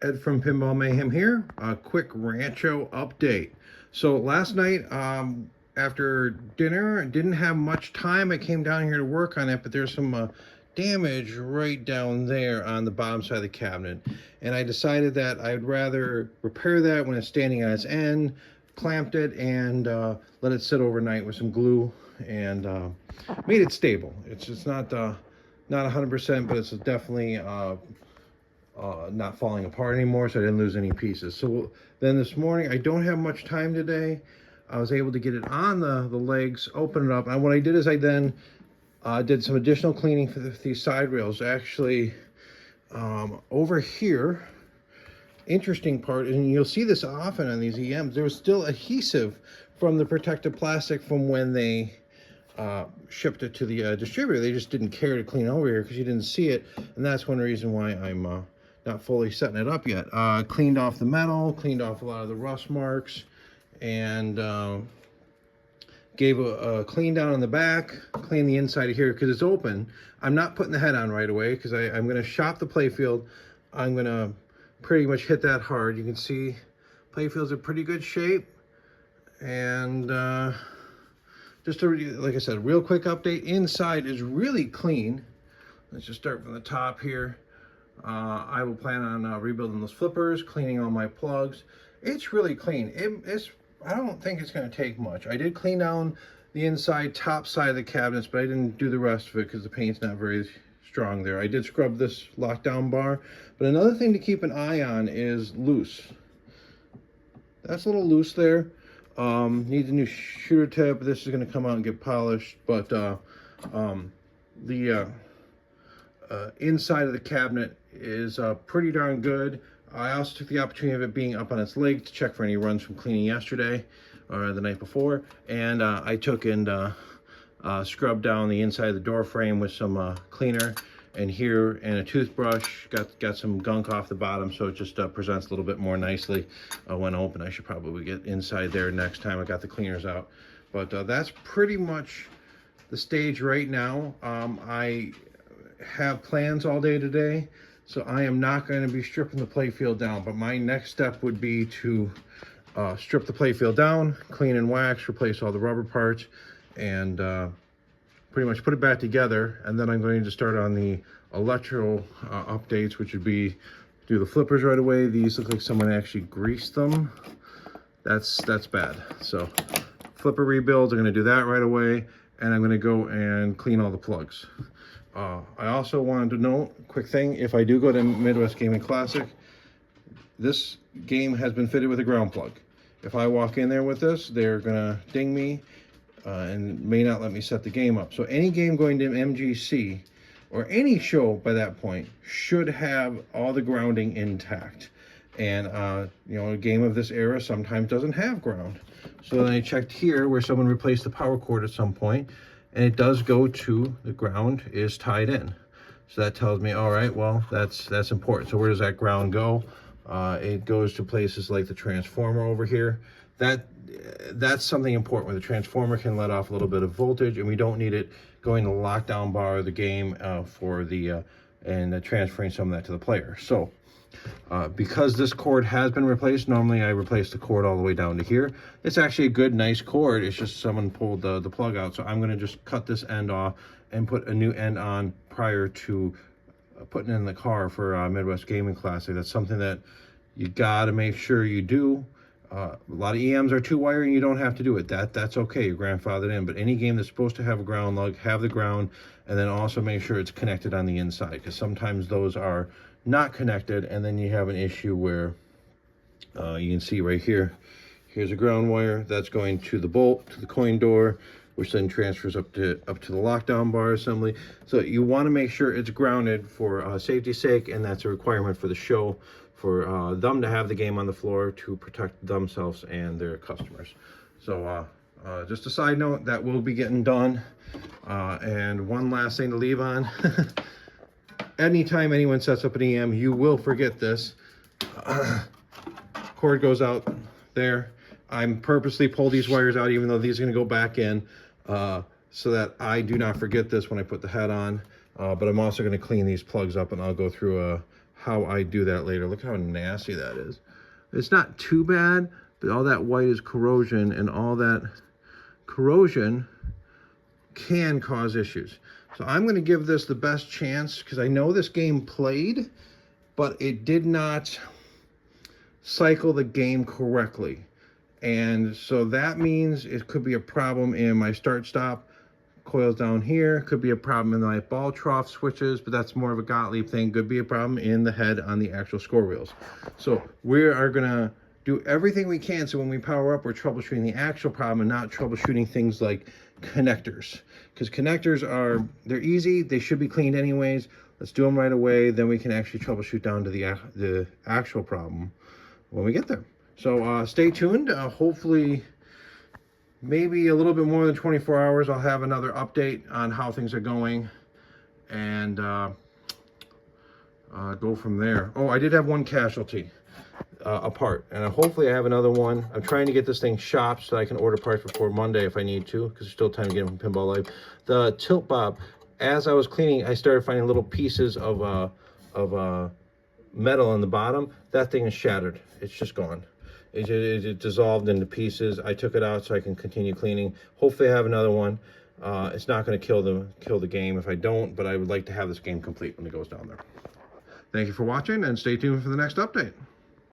Ed from Pinball Mayhem here. A quick Rancho update. So last night, after dinner, I didn't have much time. I came down here to work on it, but there's some damage right down there on the bottom side of the cabinet. And I decided that I'd rather repair that when it's standing on its end, clamped it, and let it sit overnight with some glue and made it stable. It's not 100%, but it's definitely not falling apart anymore, so I didn't lose any pieces. So then this morning, I don't have much time today. I was able to get it on the legs, open it up, and what I did is I then did some additional cleaning for these side rails. Actually, over here, interesting part, and you'll see this often on these EMs, there was still adhesive from the protective plastic from when they shipped it to the distributor. They just didn't care to clean over here because you didn't see it, and that's one reason why I'm not fully setting it up yet. Cleaned off the metal, cleaned off a lot of the rust marks, and gave a clean down on the back, clean the inside of here because it's open. I'm not putting the head on right away because I'm going to shop the playfield. I'm going to pretty much hit that hard. You can see playfield's in pretty good shape, and just like I said, real quick update. Inside is really clean. Let's just start from the top here. I will plan on rebuilding those flippers, cleaning all my plugs. It's really clean. I don't think it's going to take much. I did clean down the inside top side of the cabinets, but I didn't do the rest of it because the paint's not very strong there. I did scrub this lockdown bar, but another thing to keep an eye on is loose. That's a little loose there. Needs a new shooter tip. This is going to come out and get polished, but the inside of the cabinet is pretty darn good. I also took the opportunity of it being up on its leg to check for any runs from cleaning yesterday or the night before, and I took and scrubbed down the inside of the door frame with some cleaner, and here, and a toothbrush. Got some gunk off the bottom, so it just presents a little bit more nicely when open. I should probably get inside there next time I got the cleaners out, but that's pretty much the stage right now. I have plans all day today, so I am not going to be stripping the playfield down, but my next step would be to strip the playfield down, clean and wax, replace all the rubber parts, and pretty much put it back together. And then I'm going to start on the electrical updates, which would be do the flippers right away. These look like someone actually greased them. That's bad. So flipper rebuilds, I'm going to do that right away, and I'm going to go and clean all the plugs. I also wanted to note, quick thing, if I do go to Midwest Gaming Classic, this game has been fitted with a ground plug. If I walk in there with this, they're gonna ding me and may not let me set the game up. So any game going to MGC or any show by that point should have all the grounding intact. And you know, a game of this era sometimes doesn't have ground. So then I checked here where someone replaced the power cord at some point, and it does go to the ground is tied in. So that tells me, all right, well, that's important. So where does that ground go? It goes to places like the transformer over here. That's something important, where the transformer can let off a little bit of voltage, and we don't need it going to the lockdown bar of the game for the and transferring some of that to the player. So because this cord has been replaced, normally I replace the cord all the way down to here. It's actually a good, nice cord. It's just someone pulled the plug out. So I'm going to just cut this end off and put a new end on prior to putting it in the car for Midwest Gaming Classic. That's something that you got to make sure you do. A lot of EMs are two-wire, and you don't have to do it. That's okay. You're grandfathered in. But any game that's supposed to have a ground lug, have the ground, and then also make sure it's connected on the inside, because sometimes those are not connected, and then you have an issue where you can see right here, here's a ground wire that's going to the bolt, to the coin door, which then transfers up to the lockdown bar assembly. So you want to make sure it's grounded for safety's sake, and that's a requirement for the show, for them to have the game on the floor to protect themselves and their customers. So just a side note, that will be getting done. And one last thing to leave on. Anytime anyone sets up an EM, you will forget this. Cord goes out there. I'm purposely pull these wires out, even though these are going to go back in, so that I do not forget this when I put the head on. But I'm also going to clean these plugs up, and I'll go through how I do that later. Look how nasty that is. It's not too bad, but all that white is corrosion, and all that corrosion can cause issues. So I'm going to give this the best chance, because I know this game played, but it did not cycle the game correctly. And so that means it could be a problem in my start-stop coils down here. Could be a problem in my ball trough switches, but that's more of a Gottlieb thing. Could be a problem in the head on the actual score wheels. So we are going to do everything we can so when we power up, we're troubleshooting the actual problem and not troubleshooting things like connectors. Because connectors they're easy. They should be cleaned anyways. Let's do them right away. Then we can actually troubleshoot down to the actual problem when we get there. So stay tuned. Hopefully, maybe a little bit more than 24 hours, I'll have another update on how things are going, and go from there. Oh, I did have one casualty apart, and hopefully I have another one. I'm trying to get this thing shopped so I can order parts before Monday if I need to, because there's still time to get them from Pinball Life. The tilt bob, as I was cleaning, I started finding little pieces of metal on the bottom. That thing is shattered. It's just gone. It dissolved into pieces. I took it out so I can continue cleaning. Hopefully I have another one. It's not going to kill the game if I don't, but I would like to have this game complete when it goes down there. Thank you for watching, and stay tuned for the next update.